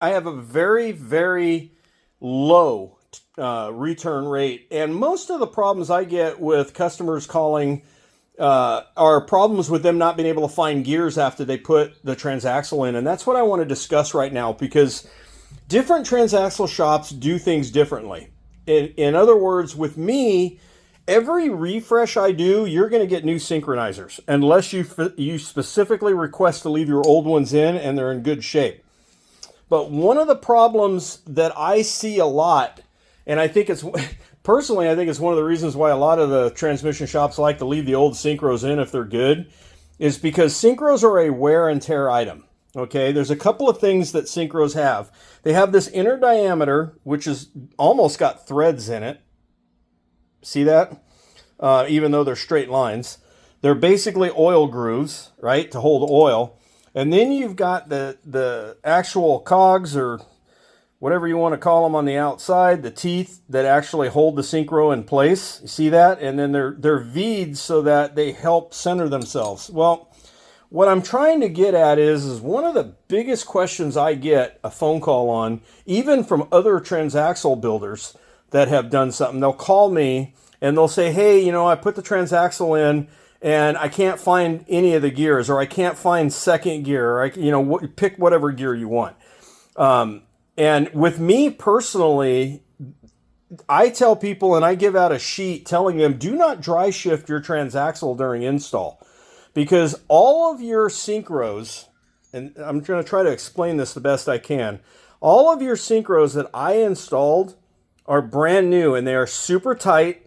I have a very, very low return rate. And most of the problems I get with customers calling are problems with them not being able to find gears after they put the transaxle in. And that's what I want to discuss right now, because different transaxle shops do things differently. In other words, with me, every refresh I do, you're going to get new synchronizers, unless you specifically request to leave your old ones in and they're in good shape. But one of the problems that I see a lot, and I think it's personally, I think it's one of the reasons why a lot of the transmission shops like to leave the old synchros in if they're good, is because synchros are a wear and tear item. Okay, there's a couple of things that synchros have. They have this inner diameter, which is almost got threads in it. See that? Even though they're straight lines. They're basically oil grooves, right, to hold oil. And then you've got the actual cogs, or whatever you want to call them, on the outside, the teeth that actually hold the synchro in place. You see that? And then they're V'd so that they help center themselves. Well, what I'm trying to get at is one of the biggest questions I get a phone call on, even from other transaxle builders that have done something. They'll call me and they'll say, hey, I put the transaxle in and I can't find any of the gears, or I can't find second gear, or pick whatever gear you want. And with me personally, I tell people, and I give out a sheet telling them, do not dry shift your transaxle during install, because all of your synchros, and I'm going to try to explain this the best I can, all of your synchros that I installed are brand new, and they are super tight,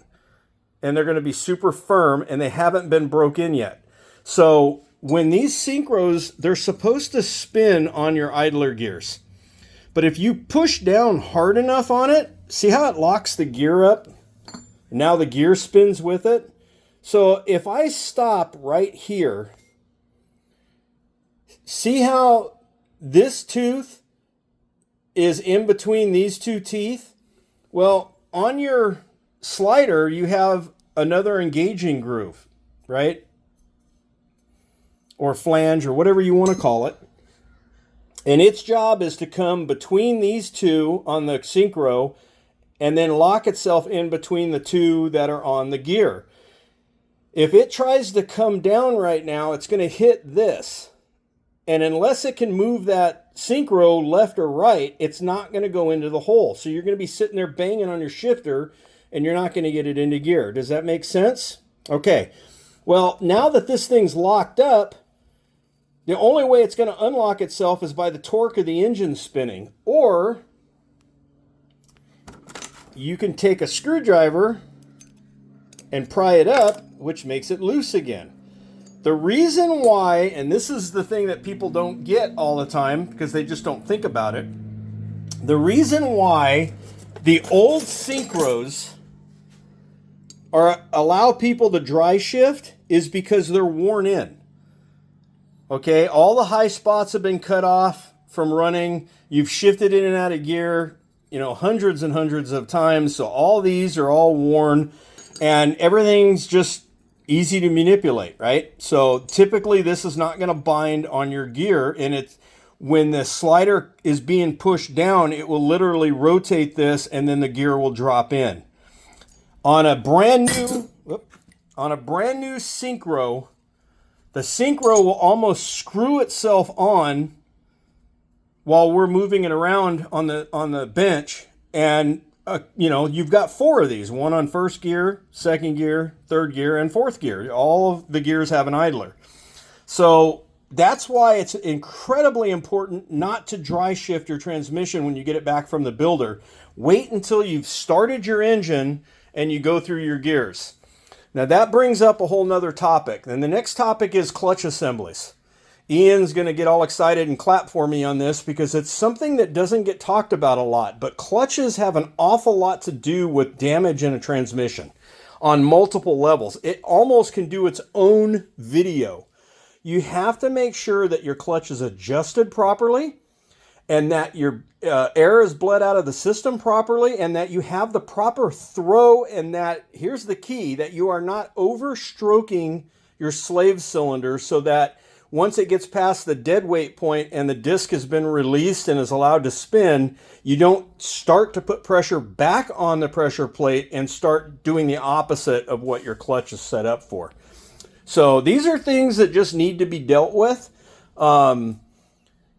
and they're going to be super firm, and they haven't been broke in yet. So when these synchros, they're supposed to spin on your idler gears. But if you push down hard enough on it, see how it locks the gear up? Now the gear spins with it. So if I stop right here, see how this tooth is in between these two teeth? Well, on your slider, you have another engaging groove, right? Or flange, or whatever you want to call it. And its job is to come between these two on the synchro and then lock itself in between the two that are on the gear. If it tries to come down right now, it's going to hit this. And unless it can move that synchro left or right, it's not going to go into the hole. So you're going to be sitting there banging on your shifter, and you're not going to get it into gear. Does that make sense? Okay. Well, now that this thing's locked up, the only way it's going to unlock itself is by the torque of the engine spinning. Or you can take a screwdriver and pry it up, which makes it loose again. The reason why, and this is the thing that people don't get all the time because they just don't think about it, the reason why the old synchros allow people to dry shift is because they're worn in. Okay, all the high spots have been cut off from running. You've shifted in and out of gear, hundreds and hundreds of times. So all these are all worn, and everything's just easy to manipulate, right? So typically this is not going to bind on your gear, and when the slider is being pushed down, it will literally rotate this, and then the gear will drop in. On a brand new synchro, the synchro will almost screw itself on while we're moving it around on the bench. And, you've got 4 of these, one on first gear, second gear, third gear, and fourth gear. All of the gears have an idler. So that's why it's incredibly important not to dry shift your transmission when you get it back from the builder. Wait until you've started your engine and you go through your gears. Now that brings up a whole nother topic. And the next topic is clutch assemblies. Ian's going to get all excited and clap for me on this because it's something that doesn't get talked about a lot. But clutches have an awful lot to do with damage in a transmission on multiple levels. It almost can do its own video. You have to make sure that your clutch is adjusted properly, and that your air is bled out of the system properly, and that you have the proper throw, and that, here's the key, that you are not overstroking your slave cylinder so that once it gets past the dead weight point and the disc has been released and is allowed to spin, you don't start to put pressure back on the pressure plate and start doing the opposite of what your clutch is set up for. So these are things that just need to be dealt with.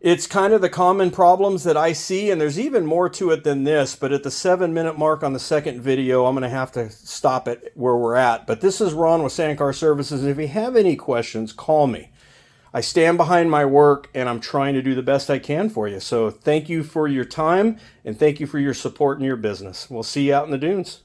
It's kind of the common problems that I see, and there's even more to it than this, but at the 7-minute mark on the second video, I'm going to have to stop it where we're at. But this is Ron with Sandcar Services, and if you have any questions, call me. I stand behind my work, and I'm trying to do the best I can for you. So thank you for your time, and thank you for your support in your business. We'll see you out in the dunes.